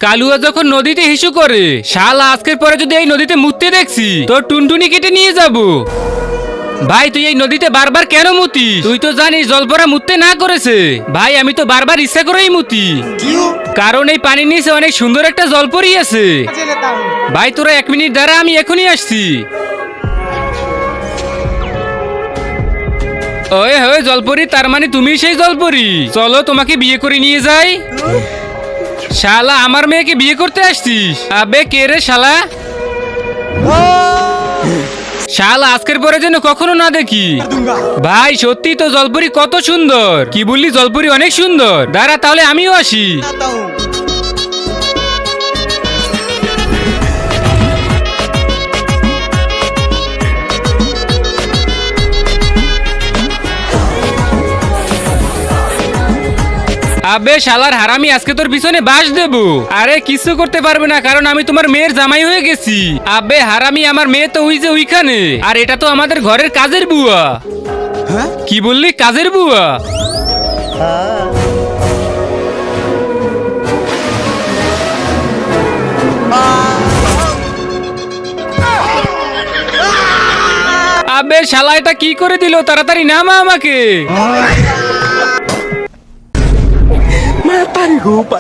কালুয়া যখন নদীতে হিসু করে, শালা আজকের পরে যদি এই নদীতে মুততে দেখছি তো টুনটুনি কেটে নিয়ে যাব। ভাই তুই এই নদীতে বারবার কেন মুতি? তুই তো জানিস জলপরা মুততে না করেছে। ভাই আমি তো বারবার ইচ্ছা করেই মুতি, কারণ এই পানির নিচে অনেক সুন্দর একটা জলপরি আছে। ভাই তোরা 1 মিনিট দ্বারা আমি এখনই আসছি। ওয়ে হয় জলপরি, তার মানে তুমি সেই জলপরি। চলো তোমাকে বিয়ে করে নিয়ে যাই। শালা আমার মেয়েকে বিয়ে করতে আসছিস? আবে কে রে শালা? শালা আজকের পরে যেন কখনো না দেখি। ভাই সত্যি তো জলপরি কত সুন্দর। কি বললি জলপরি অনেক সুন্দর? দাঁড়া তাহলে আমিও আসি। আবে শালার হারামি, আজকে তোর পিছনে বাস দেবো। আরে কিছু করতে পারবে না, কারণ আমি তোমার মেয়ের জামাই হয়ে গেছি। আবে হারামি, আমার মেয়ে তো ওই যে ওইখানে, আর এটা তো আমাদের ঘরের কাজের বুয়া। কি বললি কাজের বুয়া? আবে শালা এটা কি করে দিল? তাড়াতাড়ি নামা আমাকে। Matahan ko pa.